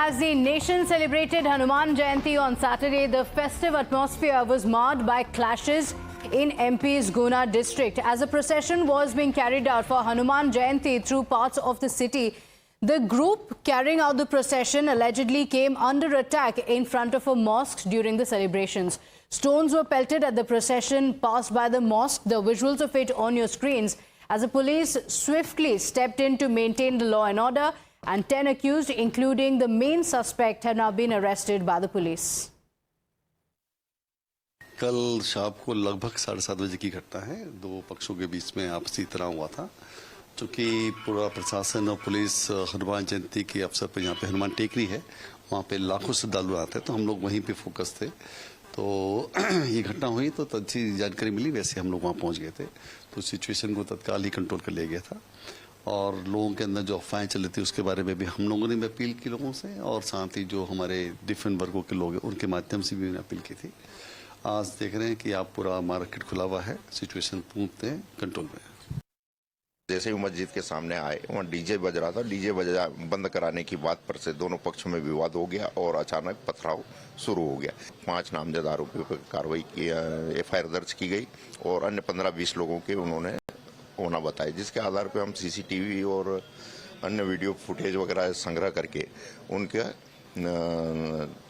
As the nation celebrated Hanuman Jayanti on Saturday, the festive atmosphere was marred by clashes in MP's Guna district. As a procession was being carried out for Hanuman Jayanti through parts of the city, the group carrying out the procession allegedly came under attack in front of a mosque during the celebrations. Stones were pelted at the procession passed by the mosque. The visuals of it on your screens as the police swiftly stepped in to maintain the law and order, and 10 accused, including the main suspect, have now been arrested by the police. कल शाम को लगभग 7:30 बजे की घटना है। दो पक्षों के बीच में आपसी तनाव हुआ था। चूँकि पूरा प्रशासन और पुलिस हनुमान जयंती के अवसर पर यहाँ पे हनुमान टेकरी है, वहाँ पे लाखों श्रद्धालु आते हैं, तो हम लोग वहीं पे फोकस थे। तो ये घटना हुई तो अच्छी जानकारी मिली, वैसे हम लोग वहाँ पहुँच गए थे, तो सिचुएशन को तत्काल ही कंट्रोल कर लिया गया था। और लोगों के अंदर जो अफवाहें चल रही थी उसके बारे में भी हम लोगों ने भी अपील की लोगों से, और साथ ही जो हमारे डिफरेंट वर्गों के लोग हैं उनके माध्यम से भी अपील की थी। आज देख रहे हैं कि आप पूरा मार्केट खुला हुआ है, सिचुएशन पूर्ण कंट्रोल में है। जैसे ही मस्जिद के सामने आए, वहाँ डीजे बज रहा था। डीजे बजा बंद कराने की बात पर से दोनों पक्षों में विवाद हो गया और अचानक पथराव शुरू हो गया। 5 नामजद आरोपियों पर कार्रवाई की, एफआईआर दर्ज की गई और अन्य 15-20 लोगों के उन्होंने होना बताया, जिसके आधार पर हम सीसीटीवी और अन्य वीडियो फुटेज वगैरह संग्रह करके उनके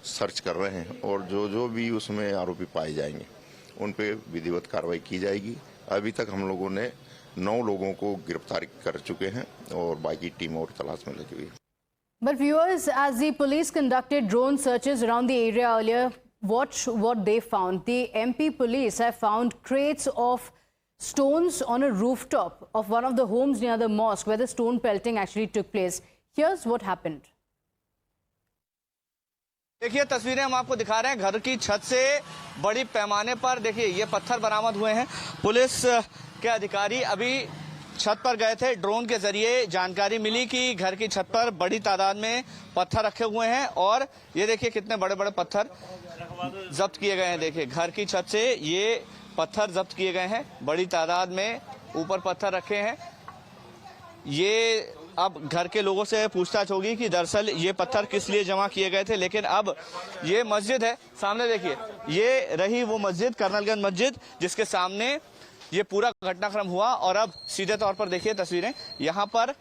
सर्च कर रहे हैं, और जो भी उसमें आरोपी पाए जाएंगे उन पे विधिवत कार्रवाई की जाएगी। अभी तक हम लोगों ने 9 लोगों को गिरफ्तार कर चुके हैं और बाकी टीम और तलाश में लगी हुई है। But viewers, as the police conducted drone searches around the area earlier, watch what they found. The MP police have found crates of stones on a rooftop of one of the homes near the mosque where the stone pelting actually took place. Here's what happened. देखिए तस्वीरें हम आपको दिखा रहे हैं घर की छत से बड़ी पैमाने पर। देखिए ये पत्थर बरामद हुए हैं। पुलिस के अधिकारी अभी छत पर गए थे। ड्रोन के जरिए जानकारी मिली कि घर की छत पर बड़ी तादाद में पत्थर रखे हुए हैं, और ये देखिए कितने बड़े बड़े पत्थर जब्त किए गए हैं। देखिए घर की छत से ये पत्थर जब्त किए गए हैं, बड़ी तादाद में ऊपर पत्थर रखे हैं। ये अब घर के लोगों से पूछताछ होगी कि दरअसल ये पत्थर किस लिए जमा किए गए थे। लेकिन अब ये मस्जिद है सामने, देखिए ये रही वो मस्जिद, कर्नलगंज मस्जिद, जिसके सामने ये पूरा घटनाक्रम हुआ। और अब सीधे तौर पर देखिए तस्वीरें, यहाँ पर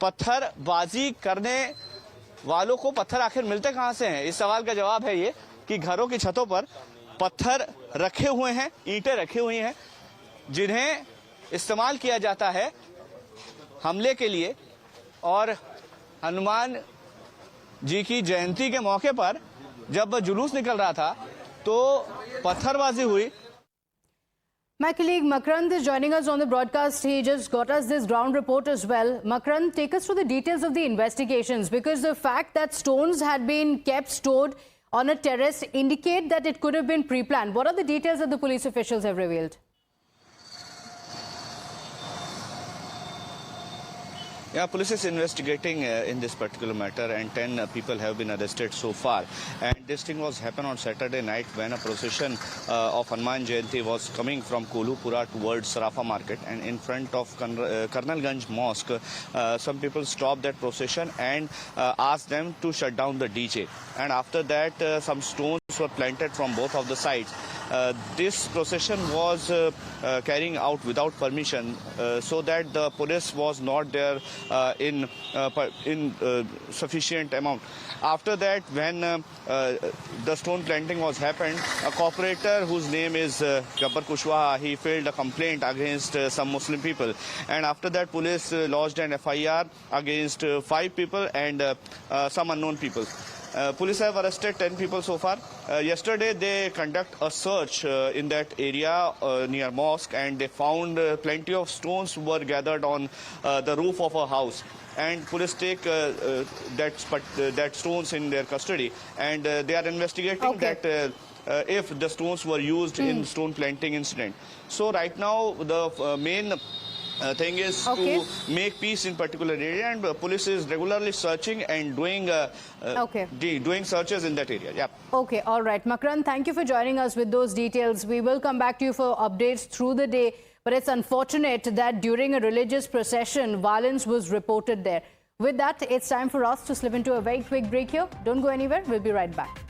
पत्थरबाजी करने वालों को पत्थर आखिर मिलते कहाँ से हैं, इस सवाल का जवाब है ये कि घरों की छतों पर पत्थर रखे हुए हैं, ईंटें रखी हुई हैं, जिन्हें इस्तेमाल किया जाता है हमले के लिए। और हनुमान जी की जयंती के मौके पर जब जुलूस निकल रहा था तो पत्थरबाजी हुई। My colleague Makrand is joining us on the broadcast. He just got us this ground report as well. Makrand, take us through the details of the investigations, because the fact that stones had been kept stored on a terrace indicate that it could have been pre-planned. What are the details that the police officials have revealed? Yeah, police is investigating in this particular matter, and 10 people have been arrested so far. And this thing was happened on Saturday night when a procession of Hanuman Jayanti was coming from Kolupura towards Sarafa Market, and in front of Karnalganj Mosque, some people stopped that procession and asked them to shut down the DJ. And after that, some stones were planted from both of the sides. This procession was carrying out without permission, so that the police was not there in sufficient amount. After that, when the stone planting was happened, a cooperator whose name is Gabbar Kushwaha, he filed a complaint against some Muslim people, and after that police lodged an FIR against 5 people and some unknown people. Police have arrested 10 people so far. Yesterday they conduct a search in that area near mosque, and they found plenty of stones were gathered on the roof of a house. And police take that stones in their custody, and they are investigating that if the stones were used in stone planting incident. So right now the main thing is to make peace in particular area, and police is regularly searching and doing doing searches in that area. Yeah. Okay, all right. Makrand, thank you for joining us with those details. We will come back to you for updates through the day, but it's unfortunate that during a religious procession, violence was reported there. With that, it's time for us to slip into a very quick break here. Don't go anywhere. We'll be right back.